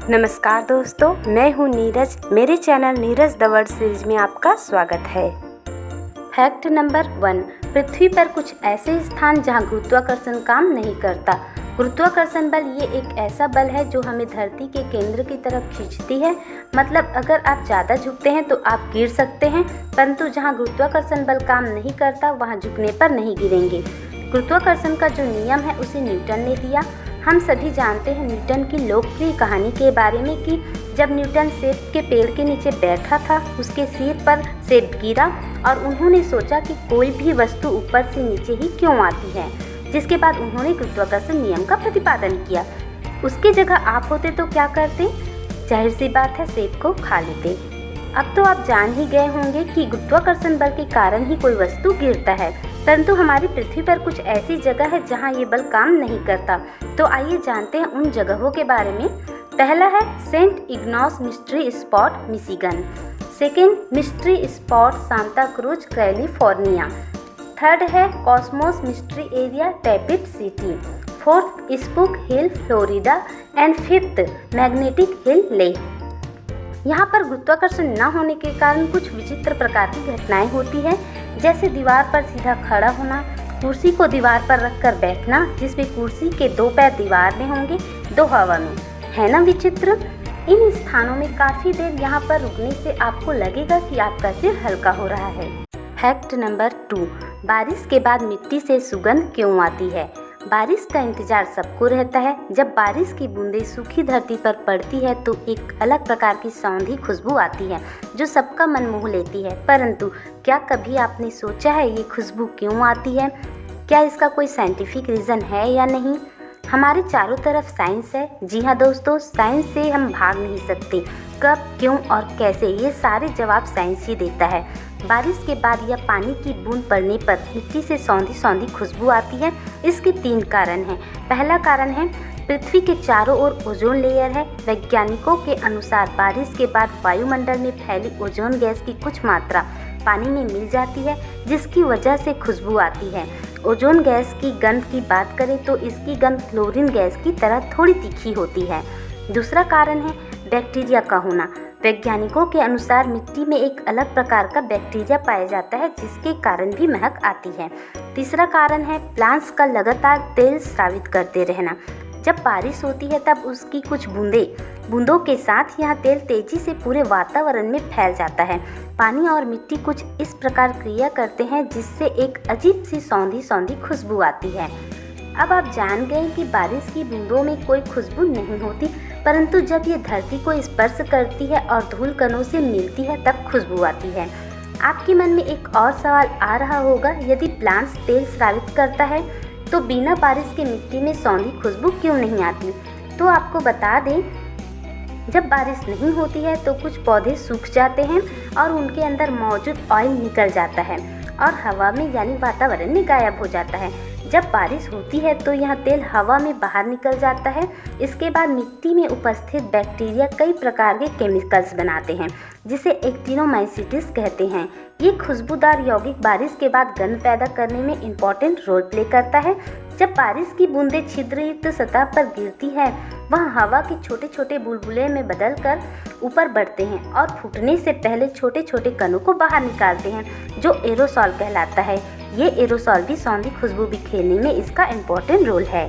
नमस्कार दोस्तों, मैं हूँ नीरज। मेरे channel Neeraj the world series में आपका स्वागत है। फैक्ट नंबर 1, पृथ्वी पर कुछ ऐसे स्थान जहाँ गुरुत्वाकर्षण काम नहीं करता। गुरुत्वाकर्षण बल ये एक ऐसा बल है जो हमें धरती के केंद्र की तरफ खींचती है। मतलब अगर आप ज़्यादा झुकते हैं तो आप गिर सकते हैं, परंतु जहाँ गुरुत्वाकर्षण बल काम नहीं करता वहाँ झुकने पर नहीं गिरेंगे। गुरुत्वाकर्षण का जो नियम है उसे न्यूटन ने दिया। हम सभी जानते हैं न्यूटन की लोकप्रिय कहानी के बारे में कि जब न्यूटन सेब के पेड़ के नीचे बैठा था, उसके सिर पर सेब गिरा और उन्होंने सोचा कि कोई भी वस्तु ऊपर से नीचे ही क्यों आती है, जिसके बाद उन्होंने गुरुत्वाकर्षण नियम का प्रतिपादन किया। उसकी जगह आप होते तो क्या करते? जाहिर सी बात है, सेब को खा लेते। अब तो आप जान ही गए होंगे कि गुरुत्वाकर्षण बल के कारण ही कोई वस्तु गिरता है, परंतु हमारी पृथ्वी पर कुछ ऐसी जगह है जहां ये बल काम नहीं करता। तो आइए जानते हैं उन जगहों के बारे में। पहला है Saint Ignace mystery spot, Michigan. Second, mystery spot Santa Cruz, California. Third है कॉस्मोस मिस्ट्री एरिया, टैपिट city. Fourth, spook hill, Florida. And fifth, magnetic hill, Leh. यहाँ पर गुरुत्वाकर्षण न होने के कारण कुछ विचित्र प्रकार की घटनाएं होती हैं, जैसे दीवार पर सीधा खड़ा होना, कुर्सी को दीवार पर रखकर बैठना जिसमें कुर्सी के 2 पैर दीवार में होंगे, 2 हवा में। है ना विचित्र? इन स्थानों में काफ़ी देर यहाँ पर रुकने से आपको लगेगा कि आपका सिर हल्का हो रहा है। फैक्ट नंबर 2, बारिश के बाद मिट्टी से सुगंध क्यों आती है? बारिश का इंतजार सबको रहता है। जब बारिश की बूंदें सूखी धरती पर पड़ती है तो एक अलग प्रकार की सौंधी खुशबू आती है जो सबका मन मोह लेती है। परंतु क्या कभी आपने सोचा है ये खुशबू क्यों आती है? क्या इसका कोई साइंटिफिक रीज़न है या नहीं? हमारे चारों तरफ साइंस है। जी हाँ दोस्तों, साइंस से हम भाग नहीं सकते। कब, क्यों और कैसे, ये सारे जवाब साइंस ही देता है। बारिश के बाद या पानी की बूंद पड़ने पर मिट्टी से सौंधी सौंधी खुशबू आती है। इसके 3 कारण हैं। पहला कारण है पृथ्वी के चारों ओर ओजोन लेयर है। वैज्ञानिकों के अनुसार बारिश के बाद वायुमंडल में फैली ओजोन गैस की कुछ मात्रा पानी में मिल जाती है, जिसकी वजह से खुशबू आती है। ओजोन गैस की गंध की बात करें तो इसकी गंध क्लोरीन गैस की तरह थोड़ी तीखी होती है। दूसरा कारण है बैक्टीरिया का होना। वैज्ञानिकों के अनुसार मिट्टी में एक अलग प्रकार का बैक्टीरिया पाया जाता है जिसके कारण भी महक आती है। तीसरा कारण है प्लांट्स का लगातार तेल स्रावित करते रहना। जब बारिश होती है तब उसकी कुछ बूंदों के साथ यह तेल तेजी से पूरे वातावरण में फैल जाता है। पानी और मिट्टी कुछ इस प्रकार क्रिया करते हैं जिससे एक अजीब सी सौंधी सौंधी खुशबू आती है। अब आप जान गए कि बारिश की बूंदों में कोई खुशबू नहीं होती, परंतु जब ये धरती को स्पर्श करती है और धूल कणों से मिलती है तब खुशबू आती है। आपके मन में एक और सवाल आ रहा होगा, यदि प्लांट्स तेल स्रावित करता है तो बिना बारिश के मिट्टी में सौंधी खुशबू क्यों नहीं आती? तो आपको बता दें, जब बारिश नहीं होती है तो कुछ पौधे सूख जाते हैं और उनके अंदर मौजूद ऑयल निकल जाता है और हवा में यानी वातावरण में गायब हो जाता है। जब बारिश होती है तो यह तेल हवा में बाहर निकल जाता है। इसके बाद मिट्टी में उपस्थित बैक्टीरिया कई प्रकार के केमिकल्स बनाते हैं जिसे एक्टिनोमाइसीट्स कहते हैं। ये खुशबूदार यौगिक बारिश के बाद गंध पैदा करने में इम्पॉर्टेंट रोल प्ले करता है। जब बारिश की बूंदें छिद्रयुक्त सतह पर गिरती है, वह हवा के छोटे छोटे बुलबुले में बदलकर ऊपर बढ़ते हैं और फूटने से पहले छोटे छोटे कणों को बाहर निकालते हैं जो एरोसॉल कहलाता है। ये एरोसॉल भी सौंधी खुशबू बिखेरने में इसका इम्पोर्टेंट रोल है।